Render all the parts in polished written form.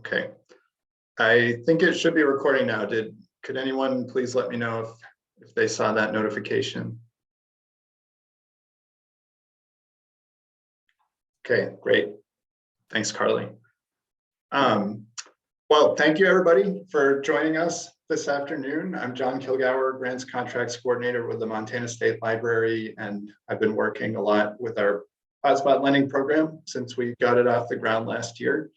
Okay. I think it should be recording now. Could anyone please let me know if they saw that notification? Okay, great. Thanks, Carly. Well, thank you everybody for joining us this afternoon. I'm John Kilgauer, Grants Contracts Coordinator with the Montana State Library, and I've been working a lot with our Hotspot lending program since we got it off the ground last year.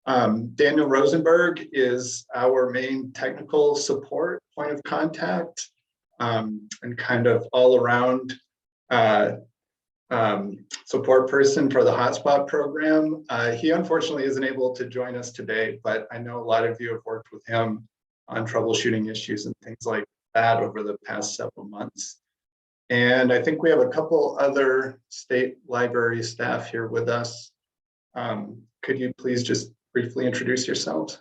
Daniel Rosenberg is our main technical support point of contact and kind of all around support person for the Hotspot program. He unfortunately isn't able to join us today, but I know a lot of you have worked with him on troubleshooting issues and things like that over the past several months. And I think we have a couple other state library staff here with us. Could you please just briefly introduce yourselves?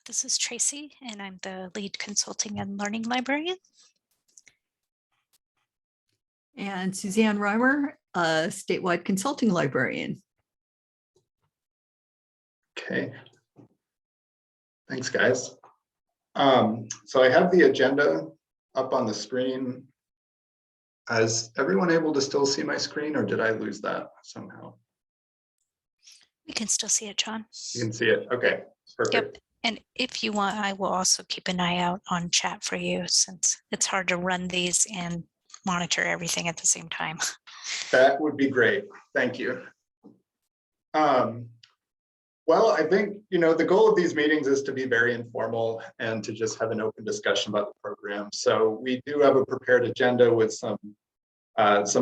This is Tracy, and I'm the lead consulting and learning librarian. And Suzanne Reimer, a statewide consulting librarian. Okay. Thanks, guys. So I have the agenda up on the screen. Is everyone able to still see my screen, or did I lose that somehow? We can still see it, John. You can see it. Okay, perfect. Yep. And if you want, I will also keep an eye out on chat for you, since it's hard to run these and monitor everything at the same time. That would be great. Thank you. Well, I think, the goal of these meetings is to be very informal and to just have an open discussion about the program. So we do have a prepared agenda with some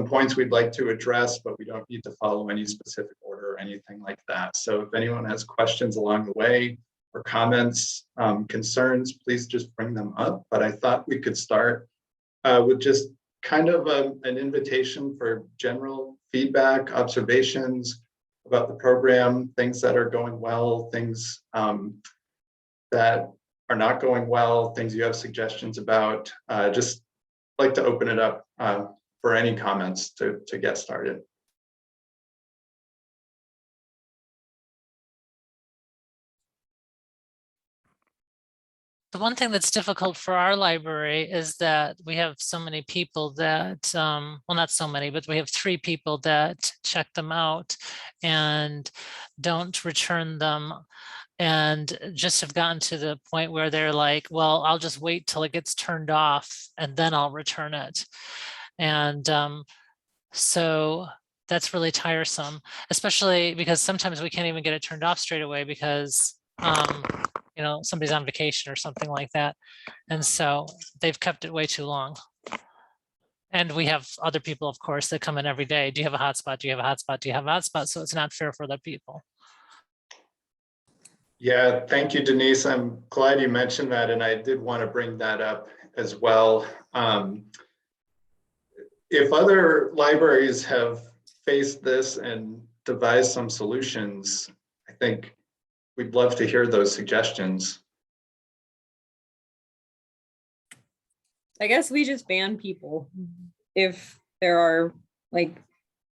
points we'd like to address, but we don't need to follow any specific order or anything like that. So if anyone has questions along the way or comments, concerns, please just bring them up. But I thought we could start with just kind of an invitation for general feedback, observations about the program, things that are going well, things that are not going well, things you have suggestions about. Just like to open it up for any comments to get started. The one thing that's difficult for our library is that we have so many people that, well, not so many, but we have 3 people that check them out and don't return them, and just have gotten to the point where they're like, well, I'll just wait till it gets turned off and then I'll return it. And so that's really tiresome, especially because sometimes we can't even get it turned off straight away because somebody's on vacation or something like that. And so they've kept it way too long. And we have other people, of course, that come in every day. Do you have a hotspot? Do you have a hotspot? Do you have a hotspot? So it's not fair for other people. Yeah, thank you, Denise. I'm glad you mentioned that. And I did want to bring that up as well. If other libraries have faced this and devised some solutions, I think we'd love to hear those suggestions. I guess we just ban people if there are like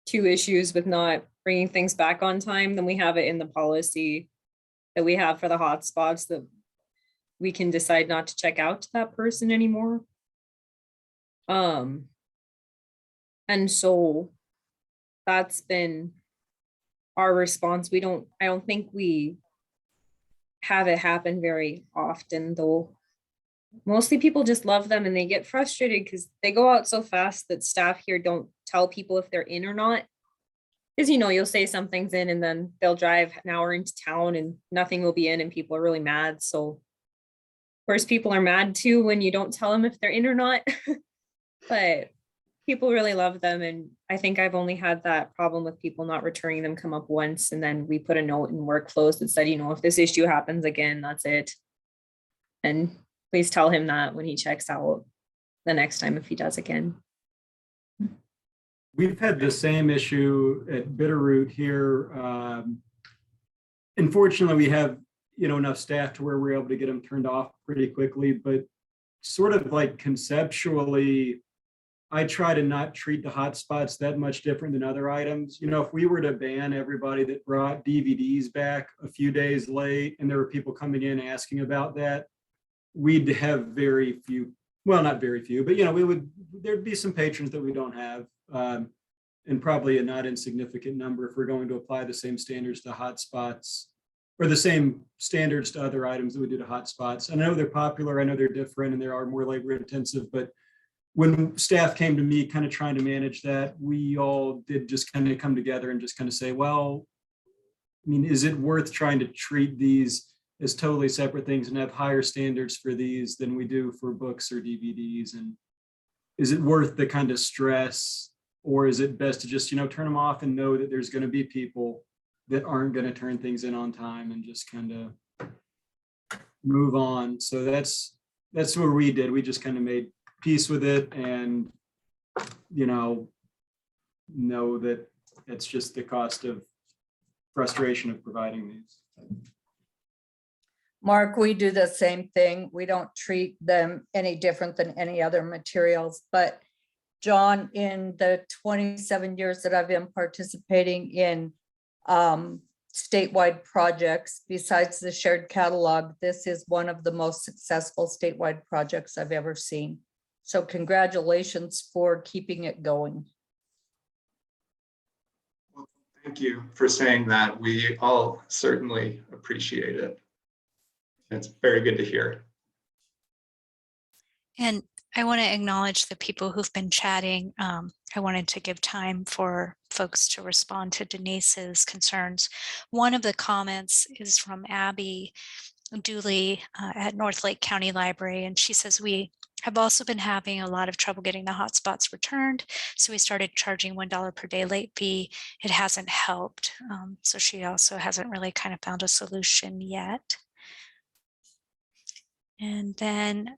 2 issues with not bringing things back on time. Then we have it in the policy that we have for the hotspots that we can decide not to check out to that person anymore. And so that's been our response. I don't think we have it happen very often, though. Mostly people just love them and they get frustrated because they go out so fast that staff here don't tell people if they're in or not. Because you'll say something's in and then they'll drive an hour into town and nothing will be in and people are really mad. So of course people are mad too when you don't tell them if they're in or not. But people really love them, and I think I've only had that problem with people not returning them come up once, and then we put a note in workflows that said, if this issue happens again, that's it. And please tell him that when he checks out the next time if he does again. We've had the same issue at Bitterroot here. Unfortunately, we have enough staff to where we're able to get them turned off pretty quickly, but sort of like conceptually, I try to not treat the hotspots that much different than other items. You know, if we were to ban everybody that brought DVDs back a few days late and there were people coming in asking about that, we'd have very few, well, not very few, but, you know, there'd be some patrons that we don't have. And probably a not insignificant number if we're going to apply the same standards to hotspots or the same standards to other items that we do to hotspots. And I know they're popular, I know they're different and they are more labor intensive, but when staff came to me kind of trying to manage that, we all did just kind of come together and just kind of say, well, I mean, is it worth trying to treat these as totally separate things and have higher standards for these than we do for books or DVDs? And is it worth the kind of stress? Or is it best to just, you know, turn them off and know that there's going to be people that aren't going to turn things in on time and just kind of move on? So that's what we did. We just kind of made peace with it and, you know that it's just the cost of frustration of providing these. Mark, we do the same thing. We don't treat them any different than any other materials, but John, in the 27 years that I've been participating in statewide projects, besides the shared catalog, this is one of the most successful statewide projects I've ever seen. So congratulations for keeping it going. Well, thank you for saying that. We all certainly appreciate it. It's very good to hear. And I want to acknowledge the people who've been chatting. I wanted to give time for folks to respond to Denise's concerns. One of the comments is from Abby Dooley at North Lake County Library, and she says, we have also been having a lot of trouble getting the hotspots returned, so we started charging $1 per day late fee. It hasn't helped, so she also hasn't really kind of found a solution yet. And then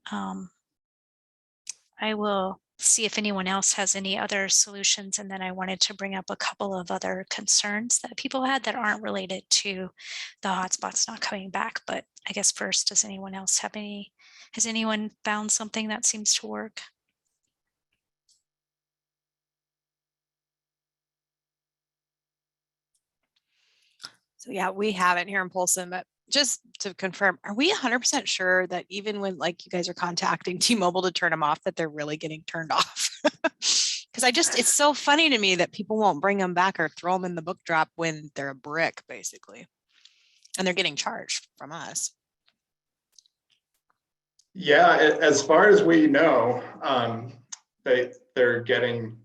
I will see if anyone else has any other solutions. And then I wanted to bring up a couple of other concerns that people had that aren't related to the hotspots not coming back. But I guess first, does anyone else have any, has anyone found something that seems to work? So yeah, we have it here in Polson, but just to confirm, are we 100% sure that even when like you guys are contacting T-Mobile to turn them off, that they're really getting turned off? Because it's so funny to me that people won't bring them back or throw them in the book drop when they're a brick, basically. And they're getting charged from us. Yeah, as far as we know, they're getting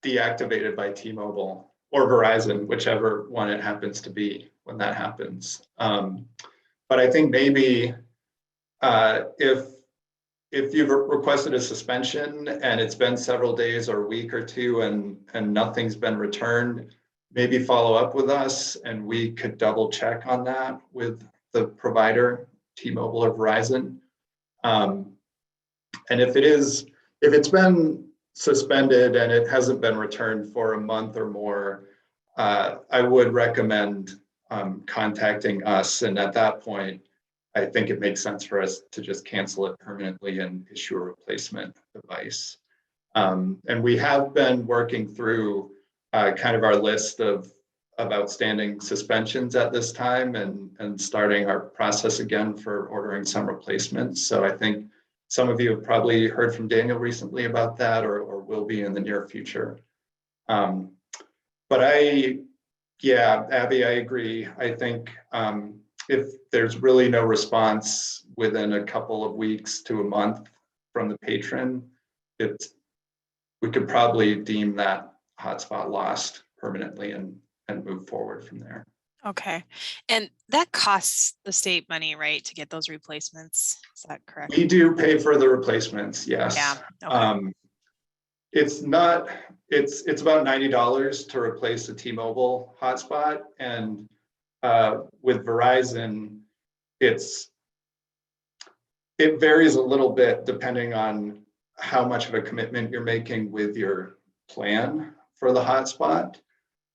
deactivated by T-Mobile or Verizon, whichever one it happens to be when that happens. But I think maybe if you've requested a suspension and it's been several days or a week or two and nothing's been returned, maybe follow up with us and we could double check on that with the provider, T-Mobile or Verizon. And if it's been suspended and it hasn't been returned for a month or more, I would recommend contacting us. And at that point, I think it makes sense for us to just cancel it permanently and issue a replacement device. And we have been working through kind of our list of outstanding suspensions at this time and starting our process again for ordering some replacements. So I think some of you have probably heard from Daniel recently about that or will be in the near future. But Abby, I agree. I think if there's really no response within a couple of weeks to a month from the patron, we could probably deem that hotspot lost permanently and move forward from there. Okay. And that costs the state money, right, to get those replacements? Is that correct? We do pay for the replacements, yes. Yeah. Okay. It's about $90 to replace a T-Mobile hotspot, and with Verizon, it varies a little bit depending on how much of a commitment you're making with your plan for the hotspot.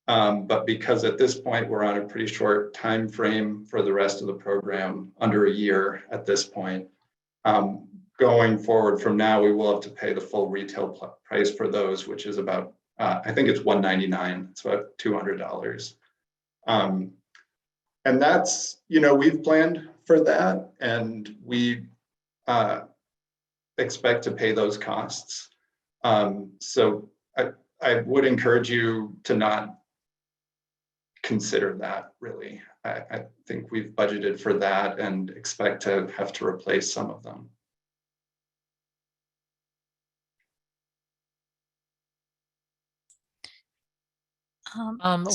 But because at this point we're on a pretty short time frame for the rest of the program, under a year at this point, going forward from now, we will have to pay the full retail price for those, which is about, I think it's $199. It's about $200. And that's, we've planned for that, and we expect to pay those costs. So I would encourage you to not consider that, really. I think we've budgeted for that and expect to have to replace some of them.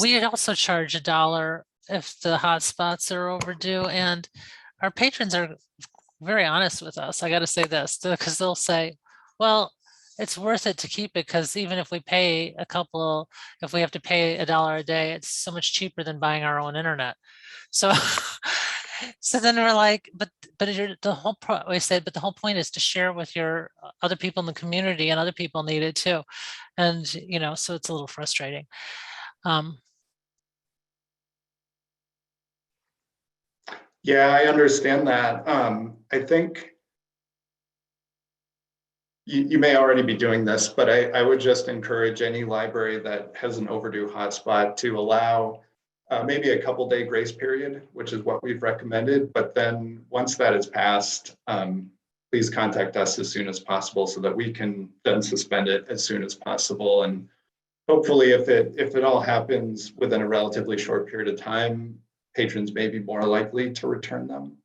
We also charge $1 if the hotspots are overdue, and our patrons are very honest with us. I got to say this, because they'll say, well, it's worth it to keep it, because even if we pay if we have to pay $1 a day, it's so much cheaper than buying our own internet. So so then we're like, but the whole point is to share with your other people in the community, and other people need it too. And so it's a little frustrating. Yeah, I understand that. I think you may already be doing this, but I would just encourage any library that has an overdue hotspot to allow maybe a couple-day grace period, which is what we've recommended. But then once that is passed, please contact us as soon as possible so that we can then suspend it as soon as possible. And hopefully, if it all happens within a relatively short period of time, patrons may be more likely to return them.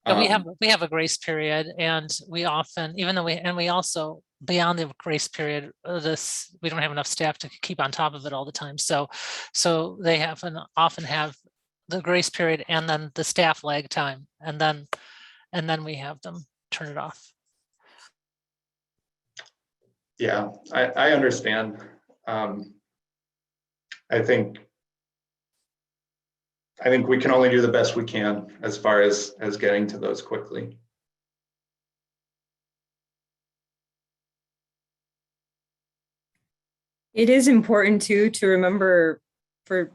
Yeah, we have a grace period, and we often, we also, beyond the grace period, we don't have enough staff to keep on top of it all the time. So they often have the grace period and then the staff lag time, and then we have them turn it off. Yeah, I understand. I think we can only do the best we can as far as getting to those quickly. It is important too to remember for,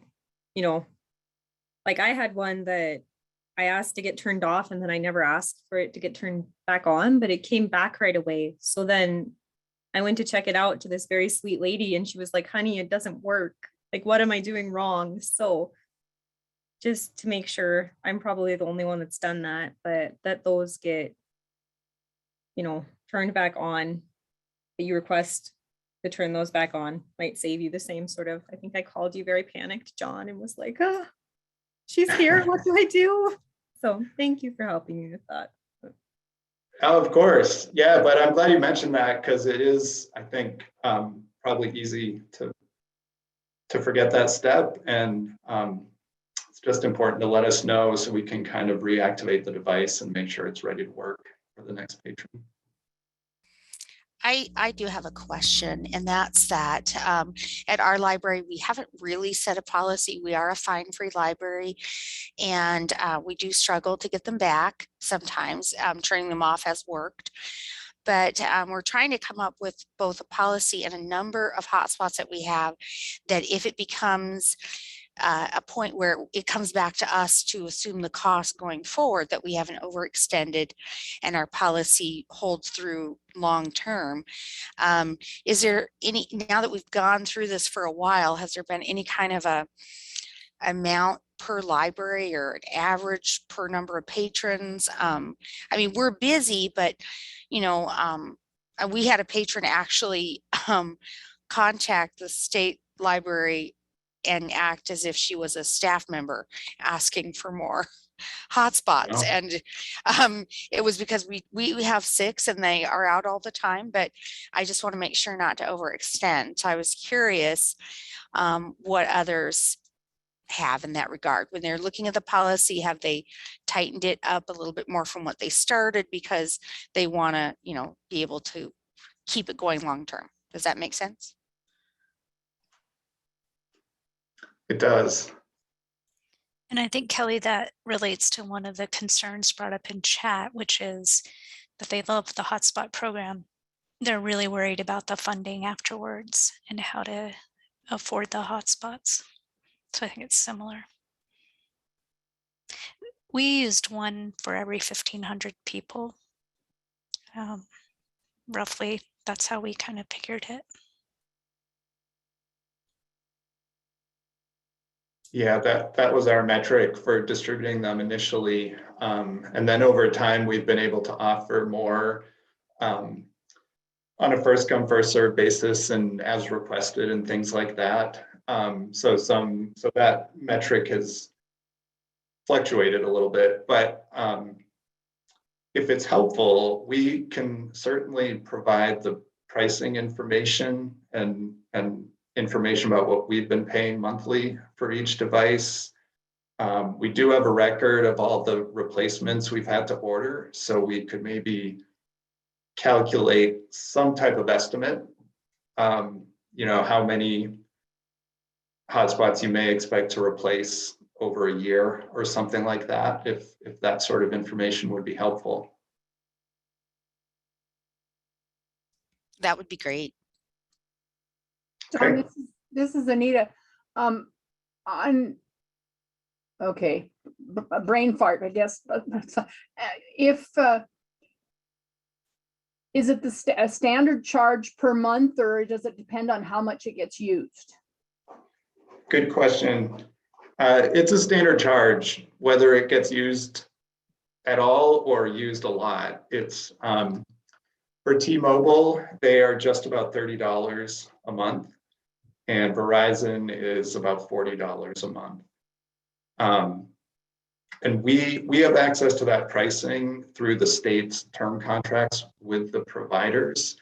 like I had one that I asked to get turned off, and then I never asked for it to get turned back on, but it came back right away. So then I went to check it out to this very sweet lady, and she was like, honey, it doesn't work. Like, what am I doing wrong? So just to make sure, I'm probably the only one that's done that, but that those get, turned back on, that you request to turn those back on might save you the same sort of, I think I called you very panicked, John, and was like, she's here, what do I do? So thank you for helping me with that. Oh, of course. Yeah, but I'm glad you mentioned that, because it is, I think, probably easy to forget that step. And it's just important to let us know so we can kind of reactivate the device and make sure it's ready to work for the next patron. I do have a question, and that's that at our library, we haven't really set a policy. We are a fine-free library, and we do struggle to get them back sometimes. Turning them off has worked. But we're trying to come up with both a policy and a number of hotspots that we have, that if it becomes a point where it comes back to us to assume the cost going forward, that we haven't overextended and our policy holds through long term. Is there any, now that we've gone through this for a while, has there been any kind of a amount per library or an average per number of patrons? I mean, we're busy, but we had a patron actually contact the state library and act as if she was a staff member asking for more hotspots. Wow. And it was because we have 6 and they are out all the time, but I just want to make sure not to overextend. So I was curious what others have in that regard. When they're looking at the policy, have they tightened it up a little bit more from what they started because they want to, be able to keep it going long term? Does that make sense? It does. And I think, Kelly, that relates to one of the concerns brought up in chat, which is that they love the hotspot program. They're really worried about the funding afterwards and how to afford the hotspots. So I think it's similar. We used one for every 1,500 people. roughly, that's how we kind of figured it. Yeah, that was our metric for distributing them initially. And then over time, we've been able to offer more on a first come, first served basis and as requested and things like that. So that metric has fluctuated a little bit, but if it's helpful, we can certainly provide the pricing information and information about what we've been paying monthly for each device. We do have a record of all the replacements we've had to order, so we could maybe calculate some type of estimate. You know, how many hotspots you may expect to replace over a year or something like that, if that sort of information would be helpful. That would be great. John, Okay. this is Anita. Okay, a brain fart, I guess. If is it a standard charge per month, or does it depend on how much it gets used? Good question. It's a standard charge, whether it gets used at all or used a lot. It's for T-Mobile, they are just about $30 a month, and Verizon is about $40 a month. And we have access to that pricing through the state's term contracts with the providers.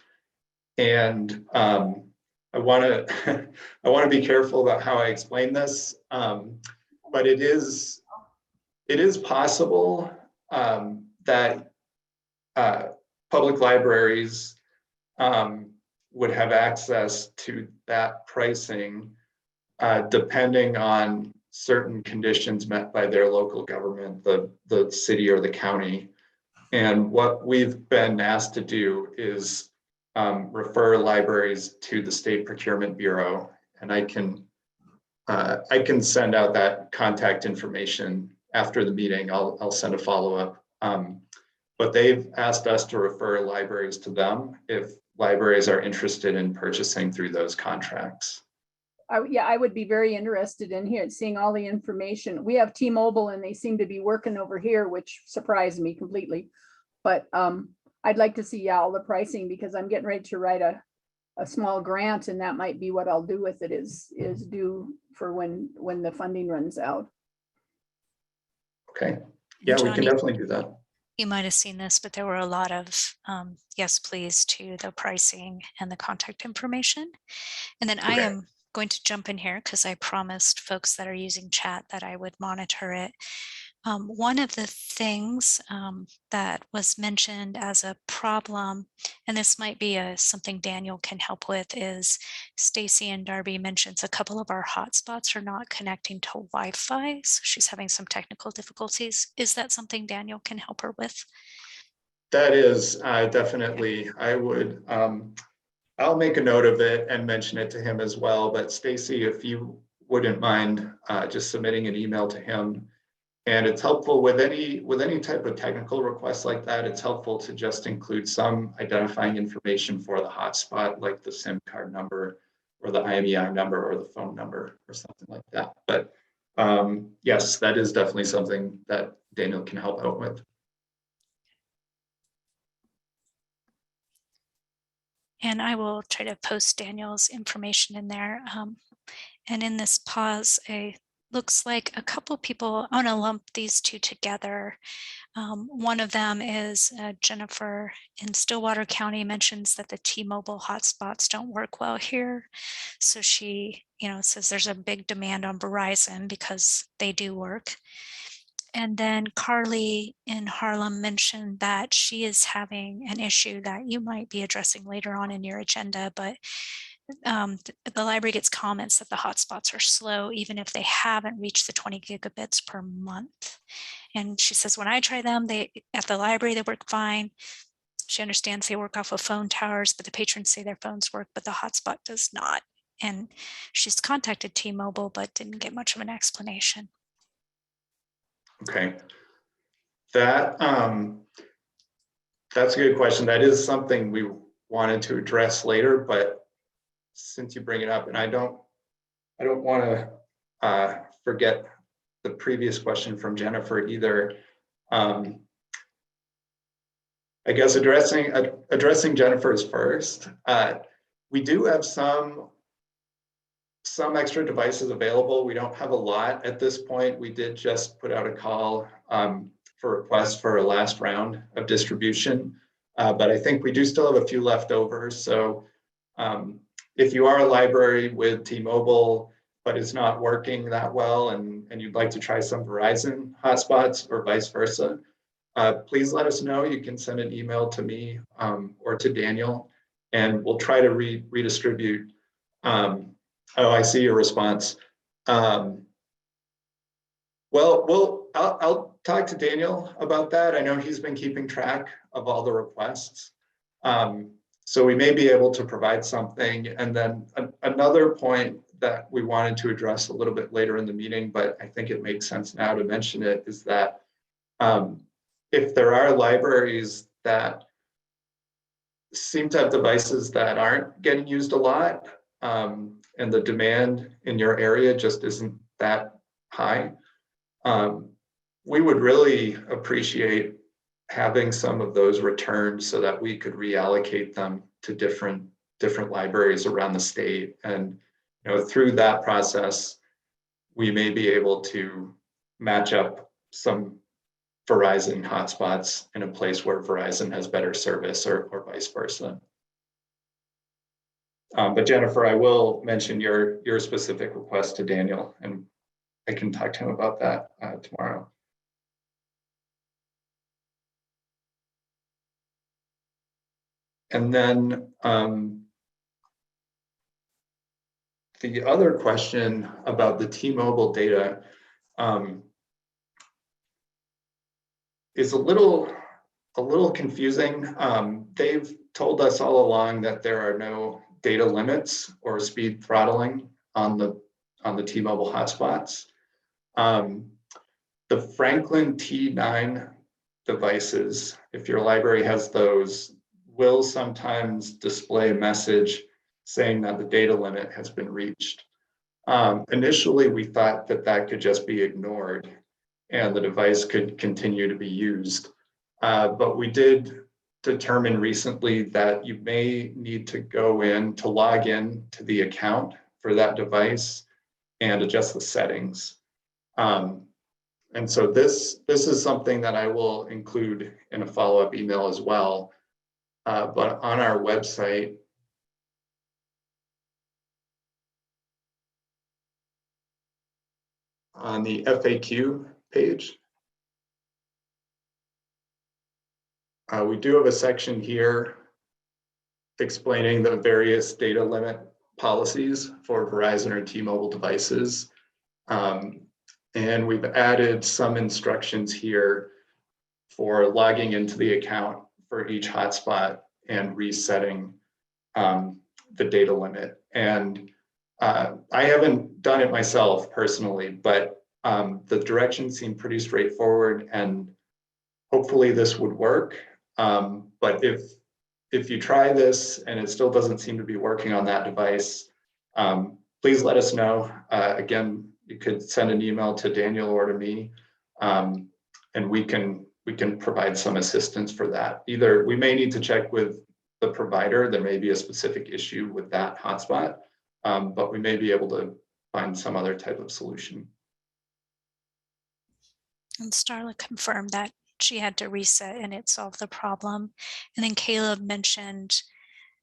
And I want to be careful about how I explain this, but it is possible that public libraries would have access to that pricing depending on certain conditions met by their local government, the city or the county. And what we've been asked to do is refer libraries to the State Procurement Bureau, and I can send out that contact information after the meeting. I'll send a follow-up. But they've asked us to refer libraries to them if libraries are interested in purchasing through those contracts. Yeah, I would be very interested in seeing all the information. We have T-Mobile and they seem to be working over here, which surprised me completely. But I'd like to see all the pricing, because I'm getting ready to write a small grant, and that might be what I'll do with it, is due for when the funding runs out. Okay. Yeah, we can definitely do that. You might have seen this, but there were a lot of yes, please to the pricing and the contact information. And then I am going to jump in here because I promised folks that are using chat that I would monitor it. One of the things that was mentioned as a problem, and this might be something Daniel can help with, is Stacy and Darby mentions a couple of our hotspots are not connecting to Wi-Fi. So she's having some technical difficulties. Is that something Daniel can help her with? That is definitely, I would, I'll make a note of it and mention it to him as well. But Stacy, if you wouldn't mind just submitting an email to him. And it's helpful with any type of technical request like that. It's helpful to just include some identifying information for the hotspot, like the SIM card number or the IMEI number or the phone number or something like that. But yes, that is definitely something that Daniel can help out with. And I will try to post Daniel's information in there. And in this pause, looks like a couple people, I want to lump these two together. One of them is Jennifer in Stillwater County mentions that the T-Mobile hotspots don't work well here. So she, says there's a big demand on Verizon because they do work. And then Carly in Harlem mentioned that she is having an issue that you might be addressing later on in your agenda, but the library gets comments that the hotspots are slow, even if they haven't reached the 20 gigabits per month. And she says, when I try them, at the library, they work fine. She understands they work off of phone towers, but the patrons say their phones work, but the hotspot does not. And she's contacted T-Mobile, but didn't get much of an explanation. Okay. That That's a good question. That is something we wanted to address later, but since you bring it up, and I don't want to forget the previous question from Jennifer either. I guess addressing Jennifer's first. We do have some extra devices available. We don't have a lot at this point. We did just put out a call for requests for a last round of distribution, but I think we do still have a few left over. So if you are a library with T-Mobile, but it's not working that well and you'd like to try some Verizon hotspots or vice versa, please let us know. You can send an email to me or to Daniel, and we'll try to redistribute. Oh, I see your response. Well, I'll talk to Daniel about that. I know he's been keeping track of all the requests. So we may be able to provide something. And then another point that we wanted to address a little bit later in the meeting, but I think it makes sense now to mention it, is that if there are libraries that seem to have devices that aren't getting used a lot, and the demand in your area just isn't that high, we would really appreciate having some of those returned so that we could reallocate them to different libraries around the state. And through that process, we may be able to match up some Verizon hotspots in a place where Verizon has better service, or vice versa. But Jennifer, I will mention your specific request to Daniel, and I can talk to him about that tomorrow. And then the other question about the T-Mobile data is a little confusing. They've told us all along that there are no data limits or speed throttling on the T-Mobile hotspots. The Franklin T9 devices, if your library has those, will sometimes display a message saying that the data limit has been reached. Initially, we thought that could just be ignored and the device could continue to be used. But we did determine recently that you may need to go in to log in to the account for that device and adjust the settings. And so this is something that I will include in a follow-up email as well. But on our website, on the FAQ page, we do have a section here explaining the various data limit policies for Verizon or T-Mobile devices. And we've added some instructions here for logging into the account for each hotspot and resetting the data limit. And I haven't done it myself personally, but the directions seem pretty straightforward, and hopefully this would work. But if you try this and it still doesn't seem to be working on that device, please let us know. Again, you could send an email to Daniel or to me, and we can provide some assistance for that. Either we may need to check with the provider, there may be a specific issue with that hotspot, but we may be able to find some other type of solution. And Starla confirmed that she had to reset and it solved the problem. And then Caleb mentioned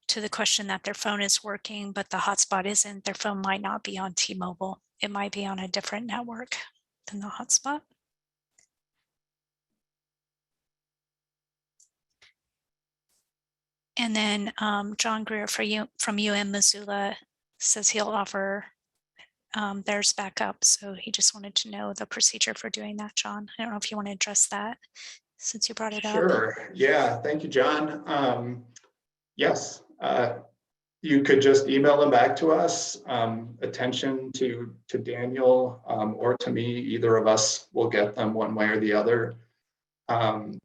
to the question that their phone is working, but the hotspot isn't. Their phone might not be on T-Mobile. It might be on a different network than the hotspot. And then John Greer from UM Missoula says he'll offer theirs back up. So he just wanted to know the procedure for doing that, John. I don't know if you want to address that since you brought it up. Sure. Yeah. Thank you, John. Yes. You could just email them back to us. Attention to Daniel or to me. Either of us will get them one way or the other. And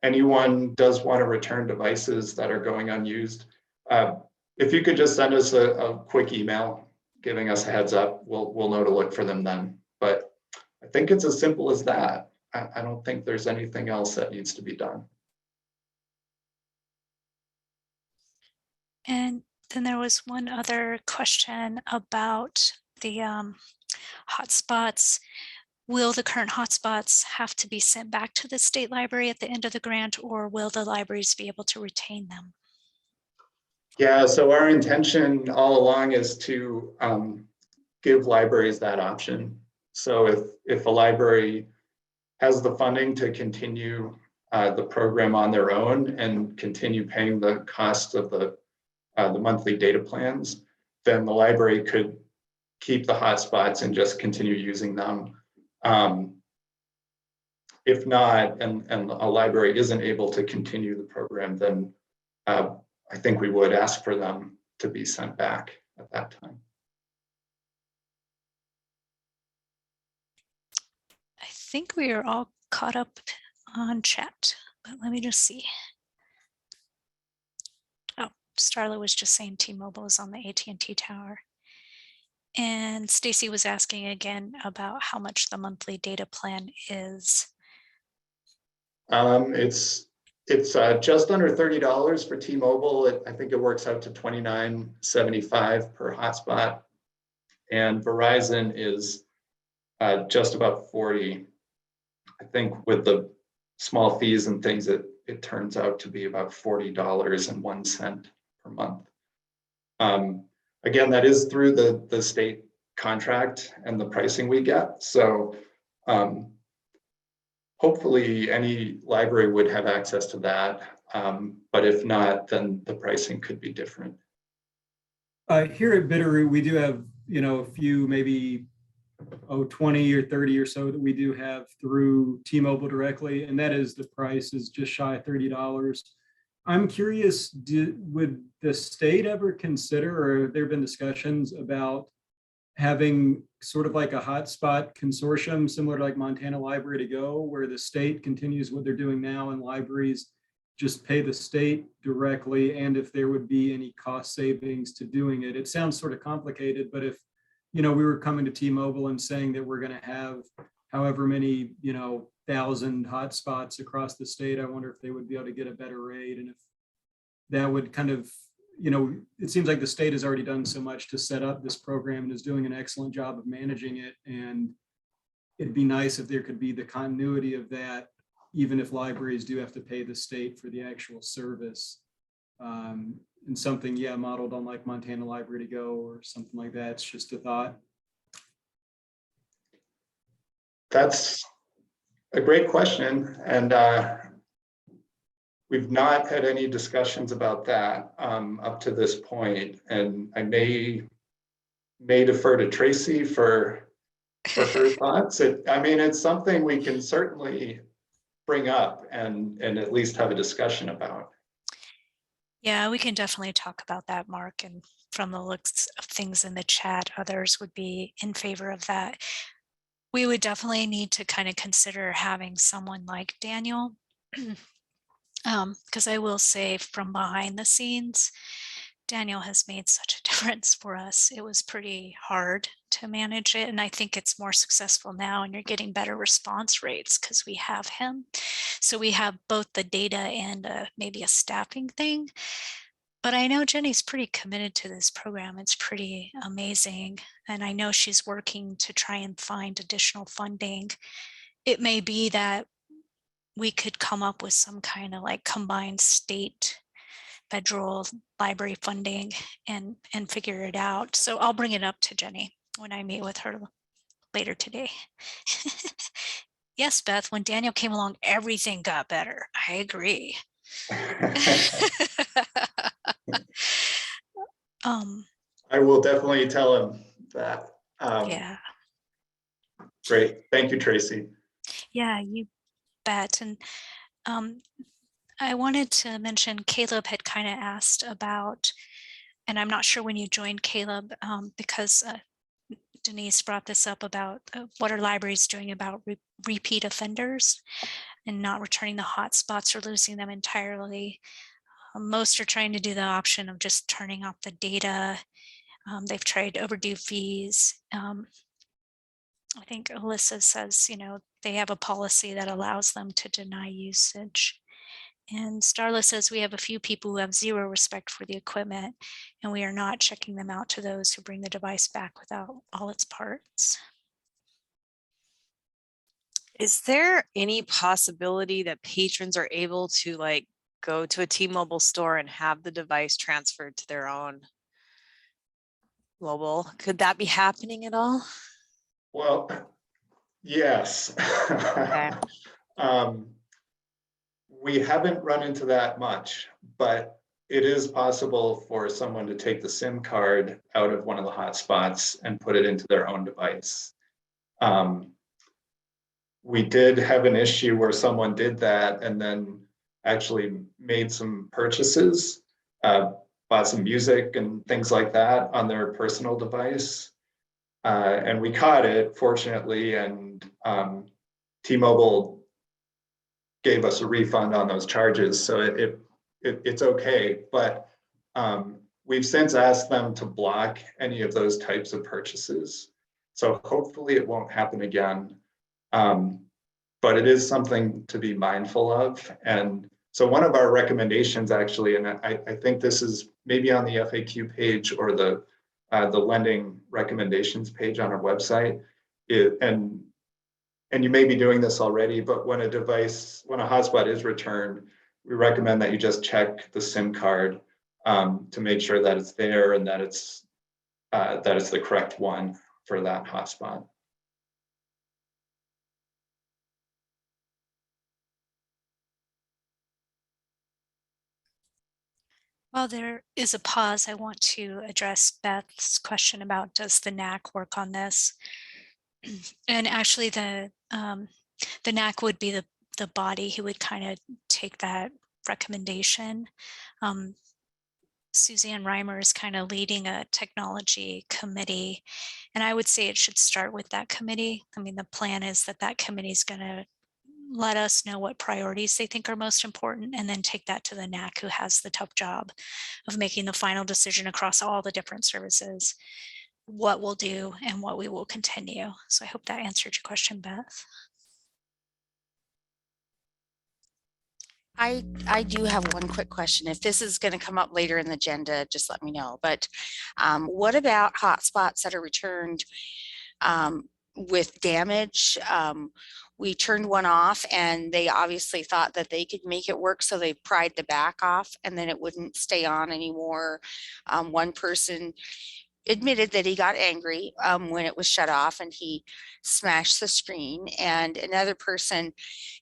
anyone does want to return devices that are going unused, if you could just send us a quick email giving us a heads up, we'll know to look for them then. But I think it's as simple as that. I don't think there's anything else that needs to be done. And then there was one other question about the hotspots. Will the current hotspots have to be sent back to the state library at the end of the grant, or will the libraries be able to retain them? Yeah, so our intention all along is to give libraries that option. So if a library has the funding to continue the program on their own and continue paying the cost of the monthly data plans, then the library could keep the hotspots and just continue using them. If not, and a library isn't able to continue the program, then I think we would ask for them to be sent back at that time. I think we are all caught up on chat, but let me just see. Oh, Starla was just saying T-Mobile is on the AT&T tower. And Stacy was asking again about how much the monthly data plan is. It's just under $30 for T-Mobile. I think it works out to $29.75 per hotspot, and Verizon is just about $40. I think with the small fees and things, it turns out to be about $40.01 per month. Again, that is through the state contract and the pricing we get. So hopefully any library would have access to that. But if not, then the pricing could be different. Here at Bitterroot, we do have, a few, maybe 20 or 30 or so that we do have through T-Mobile directly. And that is, the price is just shy of $30. I'm curious, would the state ever consider, or have there been discussions about having sort of like a hotspot consortium similar to like Montana Library to Go, where the state continues what they're doing now and libraries just pay the state directly, and if there would be any cost savings to doing it? It sounds sort of complicated, but if we were coming to T-Mobile and saying that we're going to have however many 1,000 hotspots across the state, I wonder if they would be able to get a better rate, and if that would kind of, it seems like the state has already done so much to set up this program and is doing an excellent job of managing it. And it'd be nice if there could be the continuity of that, even if libraries do have to pay the state for the actual service. And something, modeled on like Montana Library to Go or something like that. It's just a thought. That's a great question. And we've not had any discussions about that up to this point, and I may defer to Tracy for her thoughts. It's something we can certainly bring up and at least have a discussion about. Yeah, we can definitely talk about that, Mark. And from the looks of things in the chat, others would be in favor of that. We would definitely need to kind of consider having someone like Daniel. Because I will say, from behind the scenes, Daniel has made such a difference for us. It was pretty hard to manage it, and I think it's more successful now, and you're getting better response rates because we have him. So we have both the data and maybe a staffing thing. But I know Jenny's pretty committed to this program. It's pretty amazing. And I know she's working to try and find additional funding. It may be that we could come up with some kind of like combined state federal library funding and figure it out. So I'll bring it up to Jenny when I meet with her later today. Yes, Beth, when Daniel came along, everything got better. I agree. I will definitely tell him that. Yeah. Great. Thank you, Tracy. Yeah, you bet. And I wanted to mention, Caleb had kind of asked about, and I'm not sure when you joined, Caleb, because Denise brought this up about what are libraries doing about repeat offenders. and not returning the hotspots or losing them entirely. Most are trying to do the option of just turning off the data. They've tried overdue fees. I think Alyssa says, they have a policy that allows them to deny usage. And Starla says we have a few people who have zero respect for the equipment, and we are not checking them out to those who bring the device back without all its parts. Is there any possibility that patrons are able to like go to a T-Mobile store and have the device transferred to their own mobile? Could that be happening at all? Well, yes. Okay. We haven't run into that much, but it is possible for someone to take the SIM card out of one of the hotspots and put it into their own device. We did have an issue where someone did that and then actually made some purchases, bought some music and things like that on their personal device. And we caught it, fortunately, and T-Mobile gave us a refund on those charges, so it's okay. But we've since asked them to block any of those types of purchases. So hopefully it won't happen again. But it is something to be mindful of. And so one of our recommendations actually, and I think this is maybe on the FAQ page or the lending recommendations page on our website, and you may be doing this already, but when a hotspot is returned, we recommend that you just check the SIM card to make sure that it's there and that it's the correct one for that hotspot. While there is a pause, I want to address Beth's question about does the NAC work on this? And actually the NAC would be the body who would kind of take that recommendation. Suzanne Reimer is kind of leading a technology committee, and I would say it should start with that committee. I mean, the plan is that committee is going to let us know what priorities they think are most important, and then take that to the NAC, who has the tough job of making the final decision across all the different services, what we'll do and what we will continue. So I hope that answered your question, Beth. I do have one quick question. If this is going to come up later in the agenda, just let me know. But what about hotspots that are returned with damage? We turned one off and they obviously thought that they could make it work, so they pried the back off and then it wouldn't stay on anymore. One person admitted that he got angry when it was shut off and he smashed the screen, and another person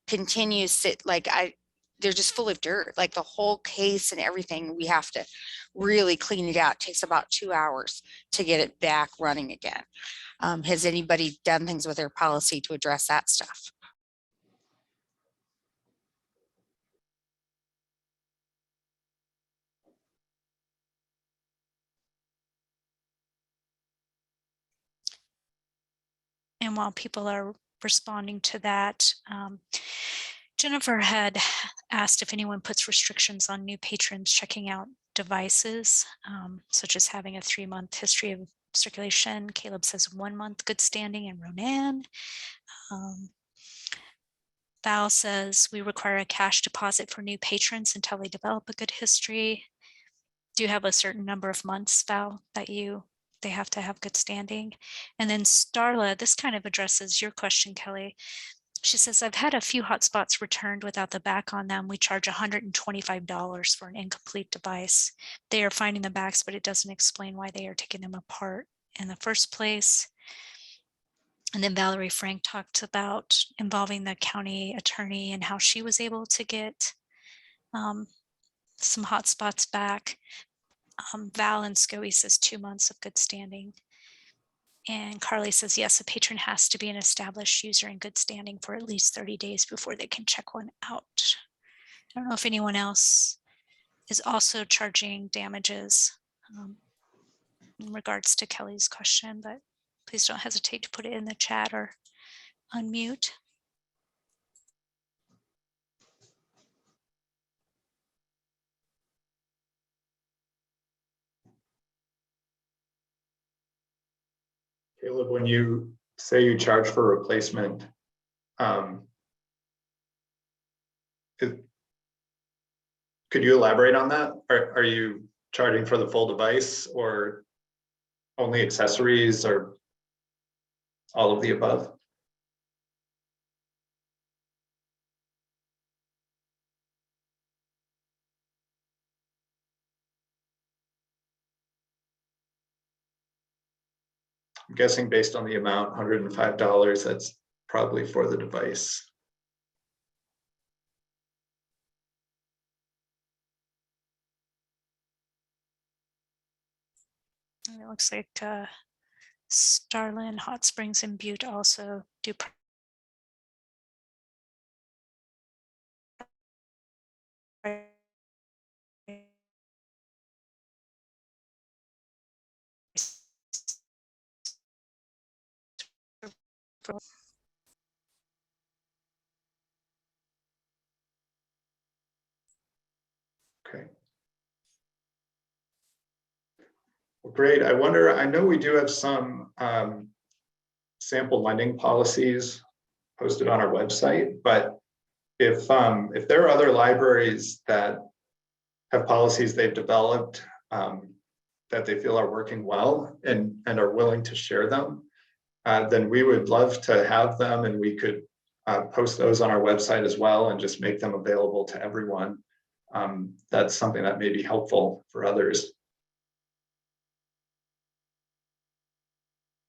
continues to they're just full of dirt, like the whole case and everything. We have to really clean it out. It takes about 2 hours to get it back running again. Has anybody done things with their policy to address that stuff? And while people are responding to that, Jennifer had asked if anyone puts restrictions on new patrons checking out devices, such as having a 3-month history of circulation. Caleb says 1 month good standing, and Ronan. Val says we require a cash deposit for new patrons until they develop a good history. Do you have a certain number of months, Val, that they have to have good standing? And then Starla, this kind of addresses your question, Kelly. She says, I've had a few hotspots returned without the back on them. We charge $125 for an incomplete device. They are finding the backs, but it doesn't explain why they are taking them apart in the first place. And then Valerie Frank talked about involving the county attorney and how she was able to get some hotspots back. Val and Scoey says 2 months of good standing. And Carly says, yes, a patron has to be an established user in good standing for at least 30 days before they can check one out. I don't know if anyone else is also charging damages in regards to Kelly's question, but please don't hesitate to put it in the chat or unmute. Caleb, when you say you charge for replacement, could you elaborate on that? Are you charging for the full device or only accessories or all of the above? I'm guessing based on the amount, $105, that's probably for the device. And it looks like Starlin, Hot Springs, and Butte also do. Okay. Well, great. I wonder, I know we do have some sample lending policies posted on our website, but if there are other libraries that have policies they've developed that they feel are working well and are willing to share them, then we would love to have them, and we could post those on our website as well and just make them available to everyone. That's something that may be helpful for others.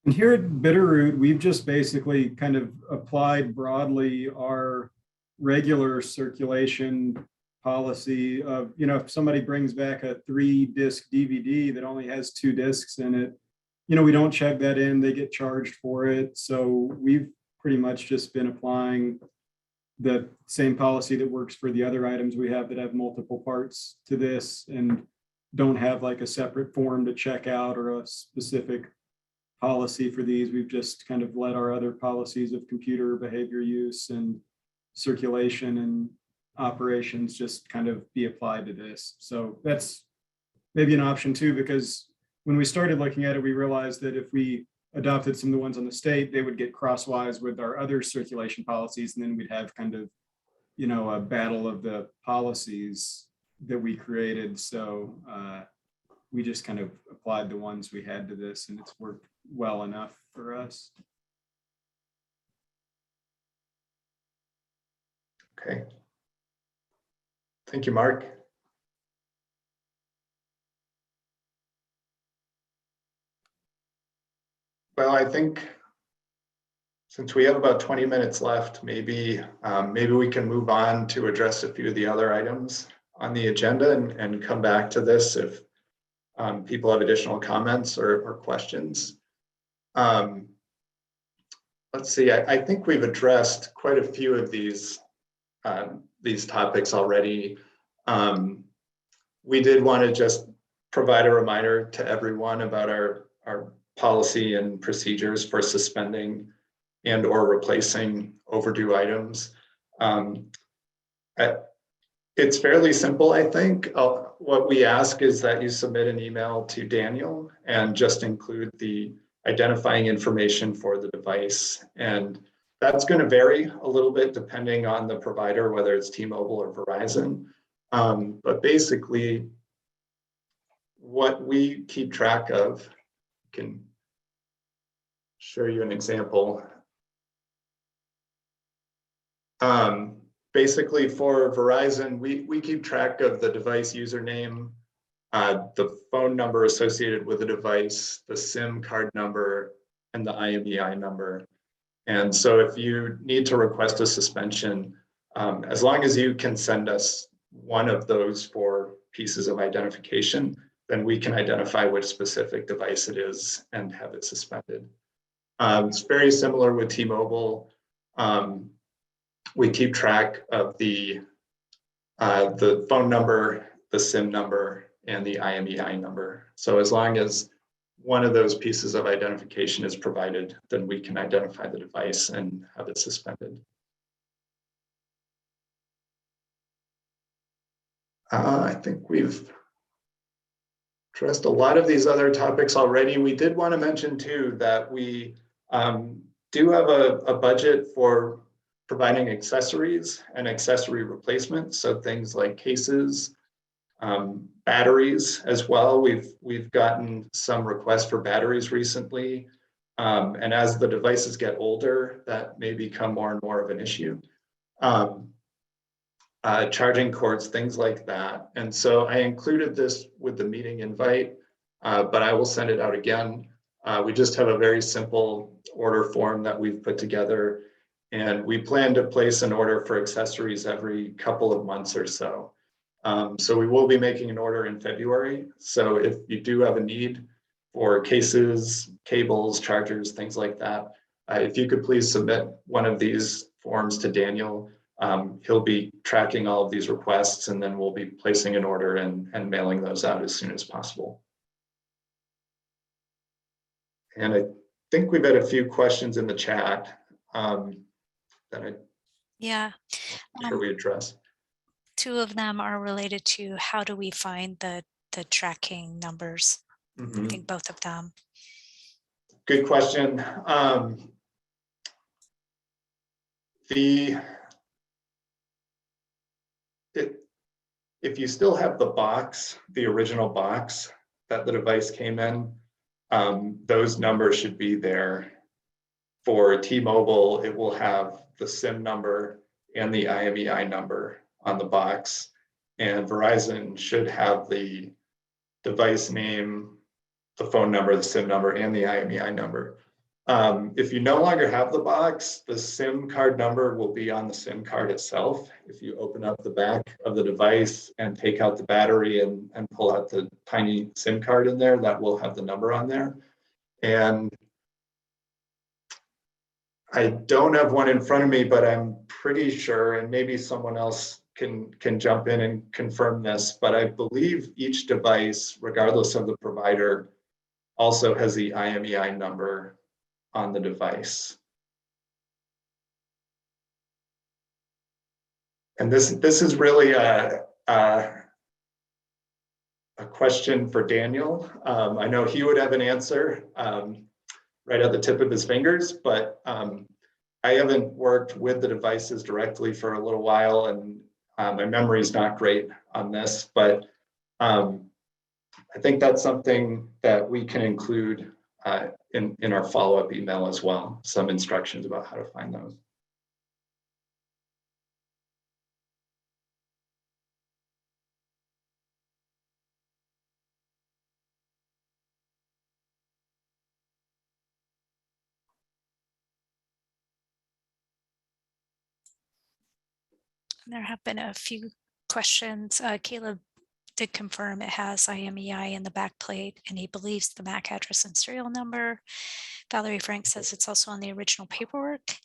And here at Bitterroot, we've just basically kind of applied broadly our regular circulation policy of, if somebody brings back a 3-disc DVD that only has 2 discs in it, we don't check that in, they get charged for it. So we've pretty much just been applying the same policy that works for the other items we have that have multiple parts to this and don't have like a separate form to check out or a specific policy for these. We've just kind of let our other policies of computer behavior use and circulation and operations just kind of be applied to this. So that's maybe an option too, because when we started looking at it, we realized that if we adopted some of the ones on the state, they would get crosswise with our other circulation policies. And then we'd have kind of, a battle of the policies that we created. So we just kind of applied the ones we had to this, and it's worked well enough for us. Okay. Thank you, Mark. Well, I think since we have about 20 minutes left, maybe we can move on to address a few of the other items on the agenda and come back to this if people have additional comments or questions. Let's see, I think we've addressed quite a few of these topics already. We did want to just provide a reminder to everyone about our policy and procedures for suspending and or replacing overdue items. It's fairly simple, I think. What we ask is that you submit an email to Daniel and just include the identifying information for the device. And that's going to vary a little bit depending on the provider, whether it's T-Mobile or Verizon. But basically, what we keep track of, I can show you an example. Basically for Verizon, we keep track of the device username, the phone number associated with the device, the SIM card number, and the IMEI number. And so if you need to request a suspension, as long as you can send us one of those 4 pieces of identification, then we can identify which specific device it is and have it suspended. It's very similar with T-Mobile. We keep track of the phone number, the SIM number, and the IMEI number. So as long as one of those pieces of identification is provided, then we can identify the device and have it suspended. I think we've addressed a lot of these other topics already. We did want to mention too that we do have a budget for providing accessories and accessory replacements. So things like cases, batteries as well. We've gotten some requests for batteries recently. And as the devices get older, that may become more and more of an issue. Charging cords, things like that. And so I included this with the meeting invite, but I will send it out again. We just have a very simple order form that we've put together, and we plan to place an order for accessories every couple of months or so. So we will be making an order in February. So if you do have a need for cases, cables, chargers, things like that, if you could please submit one of these forms to Daniel. He'll be tracking all of these requests, and then we'll be placing an order and mailing those out as soon as possible. And I think we've had a few questions in the chat that I'm sure we address. Two of them are related to how do we find the tracking numbers? I think both of them. Good question. If you still have the box, the original box that the device came in, those numbers should be there. For T-Mobile, it will have the SIM number and the IMEI number on the box. And Verizon should have the device name, the phone number, the SIM number, and the IMEI number. If you no longer have the box, the SIM card number will be on the SIM card itself. If you open up the back of the device and take out the battery and pull out the tiny SIM card in there, that will have the number on there. And I don't have one in front of me, but I'm pretty sure, and maybe someone else can jump in and confirm this, but I believe each device, regardless of the provider, also has the IMEI number on the device. And this is really a question for Daniel. I know he would have an answer right at the tip of his fingers, but I haven't worked with the devices directly for a little while, and my memory is not great on this, but I think that's something that we can include in our follow-up email as well, some instructions about how to find those. There have been a few questions. Caleb did confirm it has IMEI in the back plate, and he believes the MAC address and serial number. Valerie Frank says it's also on the original paperwork.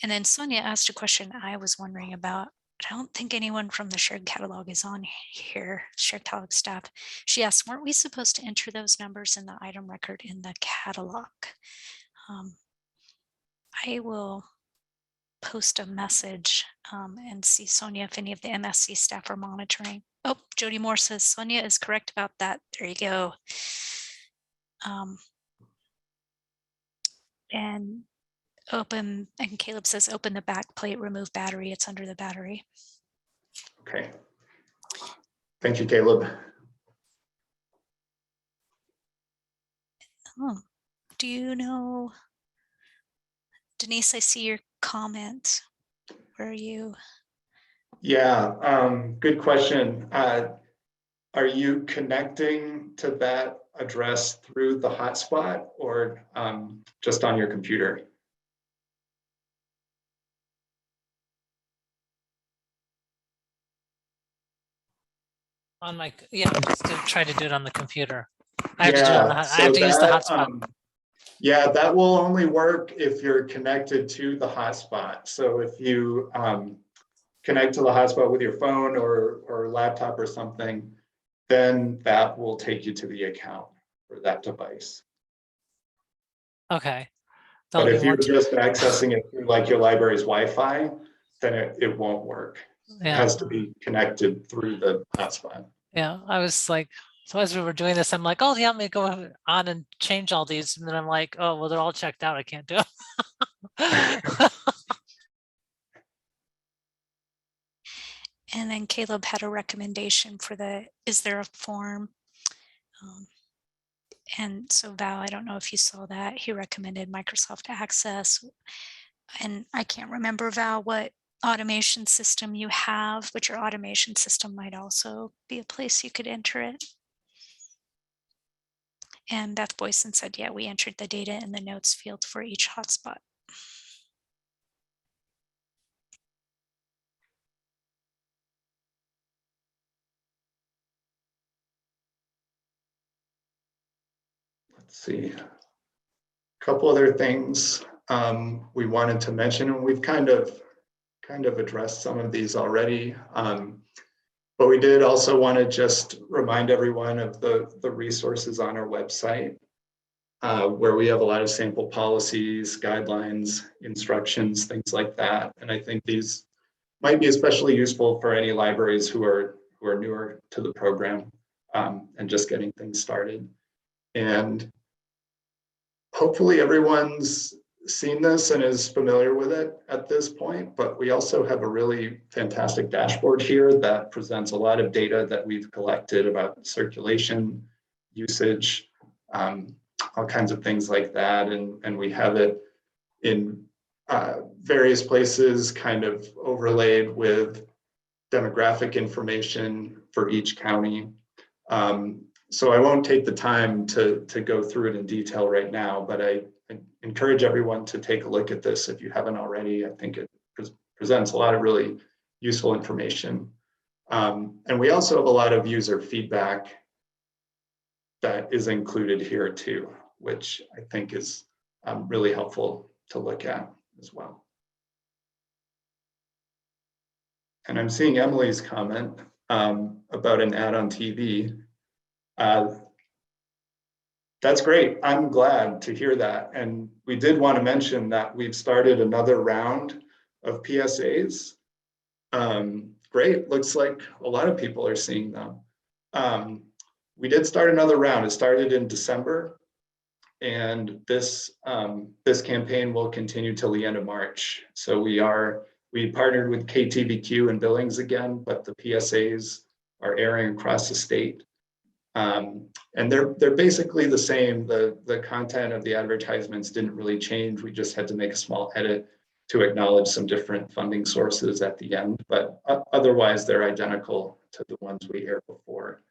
And then Sonia asked a question I was wondering about. I don't think anyone from the shared catalog is on here, shared catalog staff. She asked, weren't we supposed to enter those numbers in the item record in the catalog? I will post a message and see, Sonia, if any of the MSC staff are monitoring. Oh, Jody Moore says Sonia is correct about that. There you go. And open, and Caleb says open the back plate, remove battery. It's under the battery. Okay. Thank you, Caleb. Oh, do you know, Denise, I see your comment. Where are you? Yeah, good question. Are you connecting to that address through the hotspot or just on your computer? On my, yeah, just to try to do it on the computer. I have to do it on the, I have to use the hotspot. Yeah, that will only work if you're connected to the hotspot. So if you connect to the hotspot with your phone or laptop or something, then that will take you to the account for that device. Okay. But if you're just accessing it through like your library's Wi-Fi, then it won't work. Yeah. It has to be connected through the hotspot. Yeah, I was like, So as we were doing this, I'm like, oh yeah, let me go on and change all these. And then I'm like, oh, well, they're all checked out. I can't do it. And then Caleb had a recommendation for is there a form? And so Val, I don't know if you saw that. He recommended Microsoft Access. And I can't remember, Val, what automation system you have, but your automation system might also be a place you could enter it. And Beth Boyson said, yeah, we entered the data in the notes field for each hotspot. Let's see. A couple other things we wanted to mention, and we've kind of addressed some of these already. But we did also want to just remind everyone of the resources on our website, where we have a lot of sample policies, guidelines, instructions, things like that. And I think these might be especially useful for any libraries who are newer to the program and just getting things started. And hopefully everyone's seen this and is familiar with it at this point, but we also have a really fantastic dashboard here that presents a lot of data that we've collected about circulation, usage, all kinds of things like that. And we have it in various places kind of overlaid with demographic information for each county. So I won't take the time to go through it in detail right now, but I encourage everyone to take a look at this if you haven't already. I think it presents a lot of really useful information. And we also have a lot of user feedback that is included here too, which I think is really helpful to look at as well. And I'm seeing Emily's comment about an ad on TV. That's great. I'm glad to hear that. And we did want to mention that we've started another round of PSAs. Great. Looks like a lot of people are seeing them. We did start another round. It started in December. And this campaign will continue till the end of March. So we partnered with KTVQ and Billings again, but the PSAs are airing across the state. And they're basically the same. The content of the advertisements didn't really change. We just had to make a small edit to acknowledge some different funding sources at the end, but otherwise they're identical to the ones we aired before.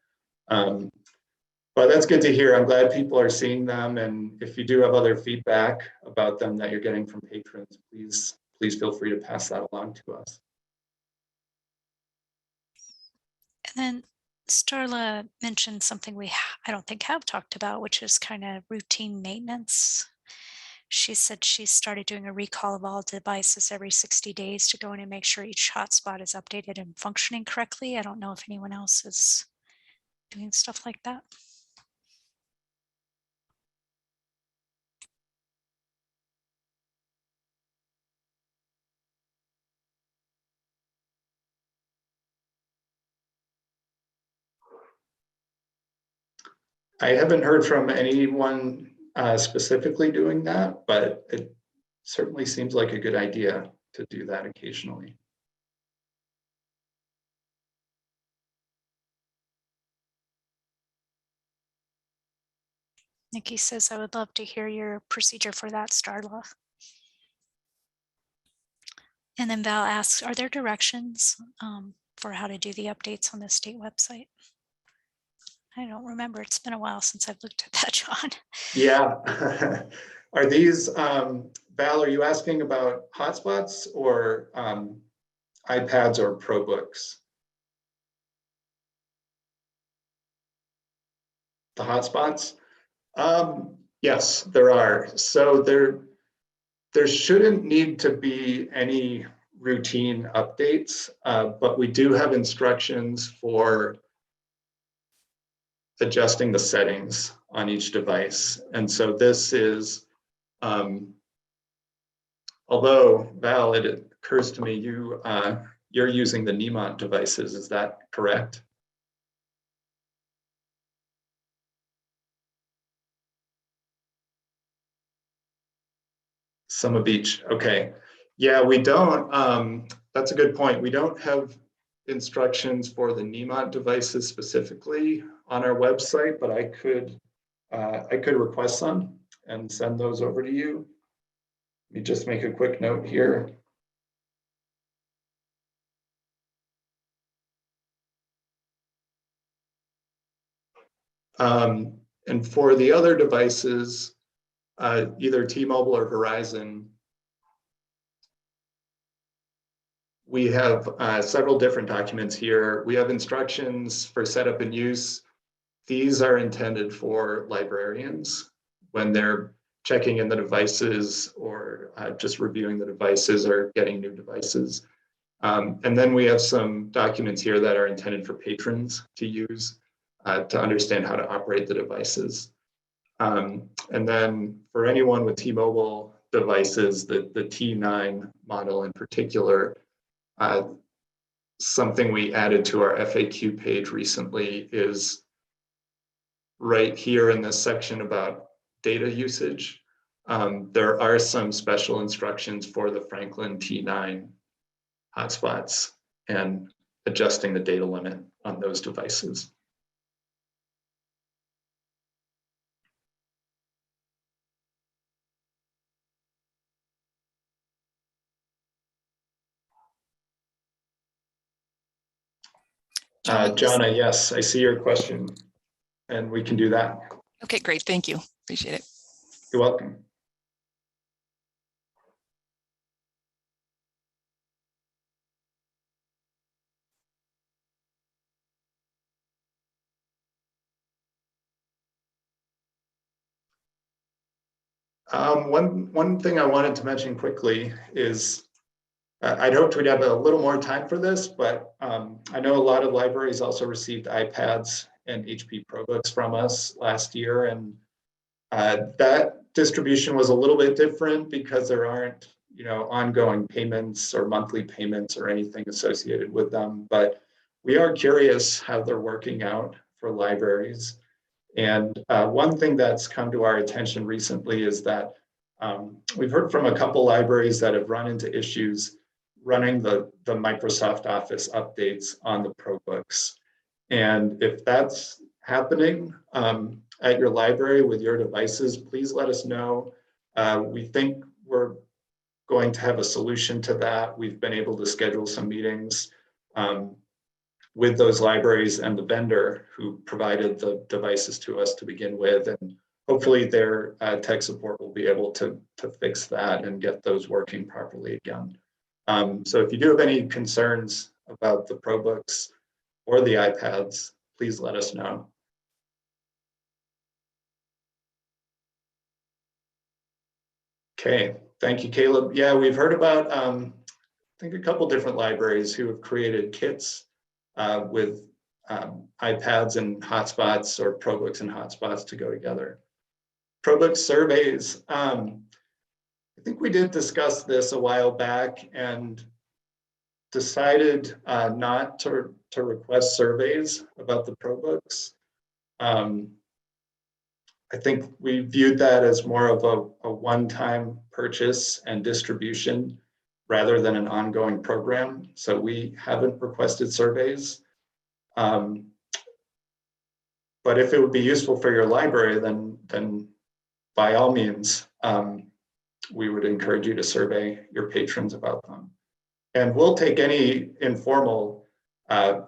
But that's good to hear. I'm glad people are seeing them. And if you do have other feedback about them that you're getting from patrons, please feel free to pass that along to us. And then Starla mentioned something I don't think have talked about, which is kind of routine maintenance. She said she started doing a recall of all devices every 60 days to go in and make sure each hotspot is updated and functioning correctly. I don't know if anyone else is doing stuff like that. I haven't heard from anyone specifically doing that, but it certainly seems like a good idea to do that occasionally. Nikki says, I would love to hear your procedure for that, Starla. And then Val asks, are there directions for how to do the updates on the state website? I don't remember. It's been a while since I've looked at that, John. Yeah. Are these, Val, are you asking about hotspots or iPads or ProBooks? The hotspots? Yes, there are. So there shouldn't need to be any routine updates, but we do have instructions for adjusting the settings on each device. And so this is, although Val, it occurs to me you're using the Nemont devices, is that correct? Some of each. Okay. Yeah, we don't. That's a good point. We don't have instructions for the Nemot devices specifically on our website, but I could request some and send those over to you. Let me just make a quick note here. And for the other devices, either T-Mobile or Verizon, we have several different documents here. We have instructions for setup and use. These are intended for librarians when they're checking in the devices or just reviewing the devices or getting new devices. And then we have some documents here that are intended for patrons to use to understand how to operate the devices. And then for anyone with T-Mobile devices, the T9 model in particular, something we added to our FAQ page recently is right here in this section about data usage. There are some special instructions for the Franklin T9 hotspots and adjusting the data limit on those devices. Jonna, yes, I see your question, and we can do that. Okay, great. Thank you. Appreciate it. You're welcome. One thing I wanted to mention quickly is I'd hoped we'd have a little more time for this, but I know a lot of libraries also received iPads and HP ProBooks from us last year, and that distribution was a little bit different because there aren't, ongoing payments or monthly payments or anything associated with them. But we are curious how they're working out for libraries. And one thing that's come to our attention recently is that we've heard from a couple libraries that have run into issues running the Microsoft Office updates on the ProBooks. And if that's happening at your library with your devices, please let us know. We think we're going to have a solution to that. We've been able to schedule some meetings with those libraries and the vendor who provided the devices to us to begin with. And hopefully their tech support will be able to fix that and get those working properly again. So if you do have any concerns about the ProBooks or the iPads, please let us know. Okay, thank you, Caleb. Yeah, we've heard about, I think a couple different libraries who have created kits with iPads and hotspots or ProBooks and hotspots to go together. ProBooks surveys. I think we did discuss this a while back and decided not to request surveys about the ProBooks. I think we viewed that as more of a one-time purchase and distribution rather than an ongoing program. So we haven't requested surveys. But if it would be useful for your library, then by all means, we would encourage you to survey your patrons about them. And we'll take any informal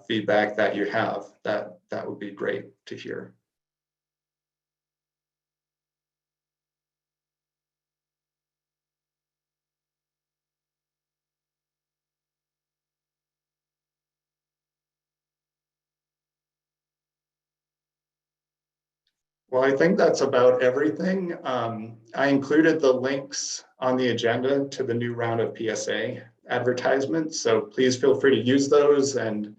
feedback that you have. That would be great to hear. Well, I think that's about everything. I included the links on the agenda to the new round of PSA advertisements. So please feel free to use those and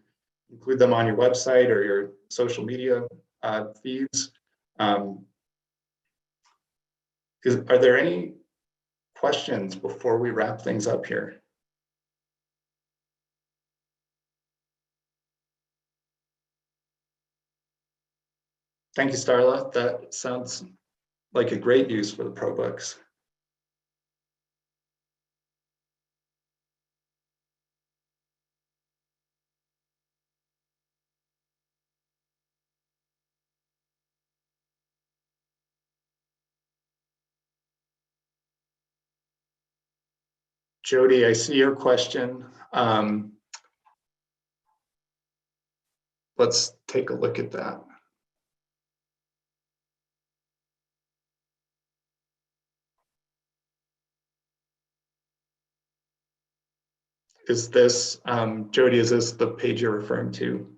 include them on your website or your social media feeds. Are there any questions before we wrap things up here? Thank you, Starla. That sounds like a great use for the ProBooks. Jody, I see your question. Let's take a look at that. Is this, Jody, is this the page you're referring to?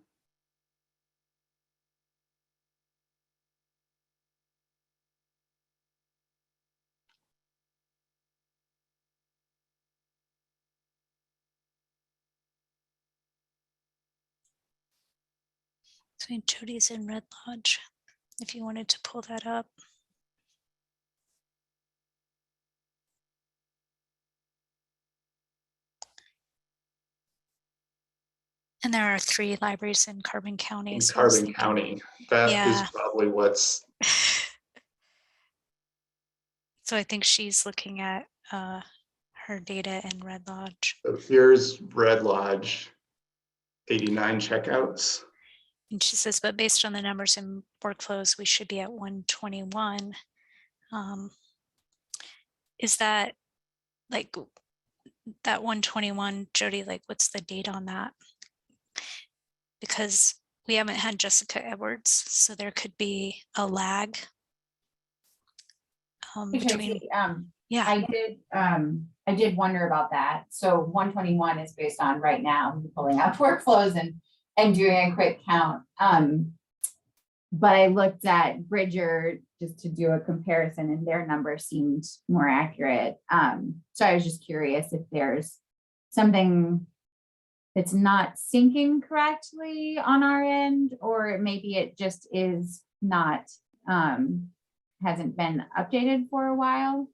So Jody's in Red Lodge, if you wanted to pull that up. And there are 3 libraries in Carbon County. In so I was Carbon thinking- County. That is Yeah. probably what's, So I think she's looking at her data in Red Lodge. so here's Red Lodge, 89 checkouts. And she says, but based on the numbers and workflows, we should be at 121. Is that like that 121, Jody, like what's the date on that? Because we haven't had Jessica Edwards, so there could be a lag between, yeah. I did wonder about that. So 121 is based on right now, pulling out workflows and doing a quick count. But I looked at Bridger just to do a comparison and their number seemed more accurate. So I was just curious if there's something that's not syncing correctly on our end, or maybe it just is not, hasn't been updated for a while.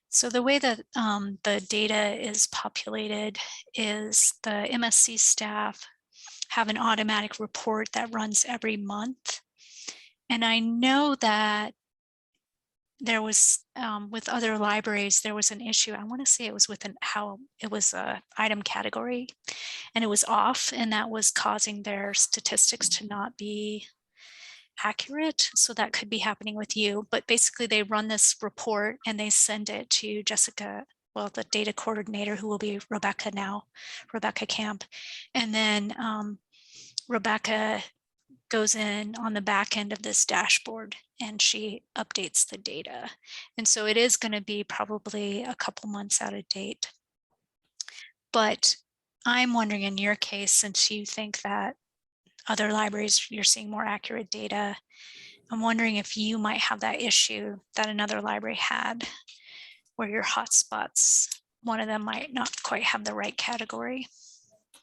So the way that the data is populated is the MSC staff have an automatic report that runs every month. And I know that there was, with other libraries, there was an issue. I want to say it was with how it was a item category and it was off, and that was causing their statistics to not be accurate. So that could be happening with you, but basically they run this report and they send it to Jessica, well, the data coordinator, who will be Rebecca now, Rebecca Camp. And then Rebecca goes in on the back end of this dashboard and she updates the data. And so it is going to be probably a couple months out of date. But I'm wondering, in your case, since you think that other libraries, you're seeing more accurate data, I'm wondering if you might have that issue that another library had, where your hotspots, one of them might not quite have the right category.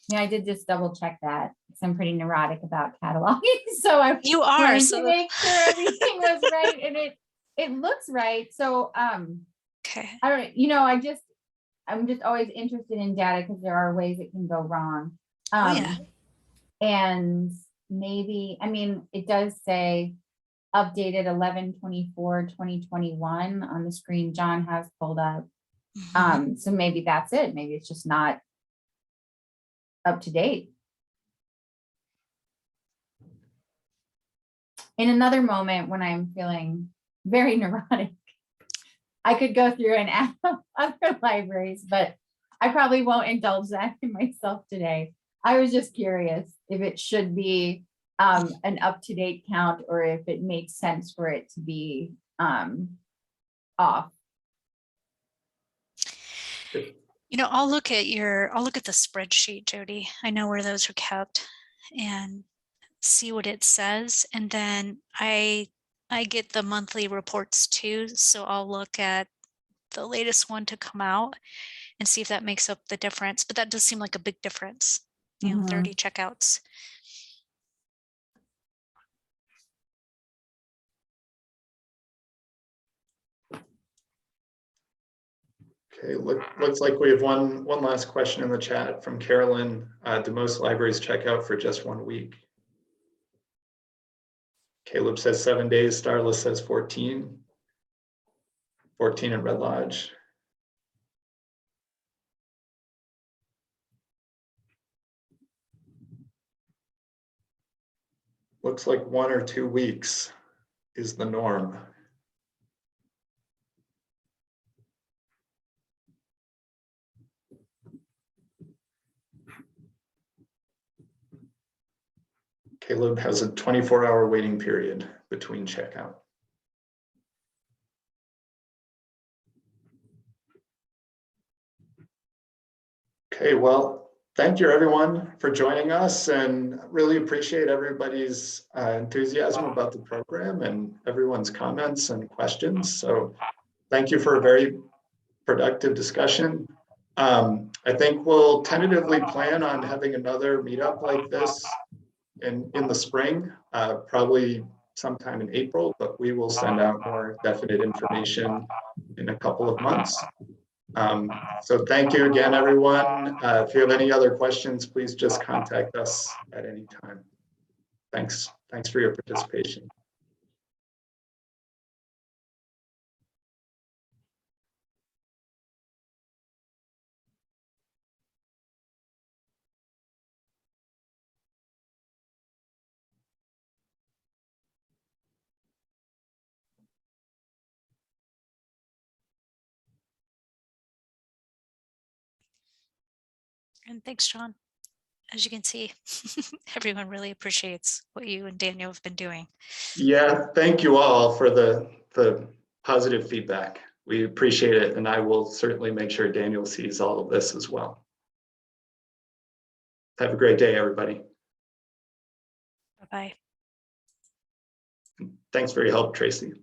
Yeah, I did just double check that because I'm pretty neurotic about cataloging. So I You are, wanted so to make sure everything was right, and it looks right. So okay. I don't, I'm just always interested in data because there are ways it can go wrong. Oh, yeah. And maybe, I mean, it does say updated 11/24/2021 on the screen John has pulled up. So maybe that's it. Maybe it's just not up to date. In another moment when I'm feeling very neurotic, I could go through and add other libraries, but I probably won't indulge that in myself today. I was just curious if it should be an up-to-date count or if it makes sense for it to be off. I'll look at the spreadsheet, Jody. I know where those are kept and see what it says. And then I get the monthly reports too. So I'll look at the latest one to come out and see if that makes up the difference. But that does seem like a big difference, 30 checkouts. Okay, looks like we have one last question in the chat from Carolyn. Do most libraries check out for just 1 week? Caleb says 7 days. Starless says 14. 14 in Red Lodge. Looks like 1 or 2 weeks is the norm. Caleb has a 24-hour waiting period between checkout. Okay, well, thank you everyone for joining us, and really appreciate everybody's enthusiasm about the program and everyone's comments and questions. So thank you for a very productive discussion. I think we'll tentatively plan on having another meetup like this in the spring, probably sometime in April, but we will send out more definite information in a couple of months. So thank you again, everyone. If you have any other questions, please just contact us at any time. Thanks for your participation. And thanks, John. As you can see, everyone really appreciates what you and Daniel have been doing. Yeah, thank you all for the positive feedback. We appreciate it, and I will certainly make sure Daniel sees all of this as well. Have a great day, everybody. Bye-bye. Thanks for your help, Tracy.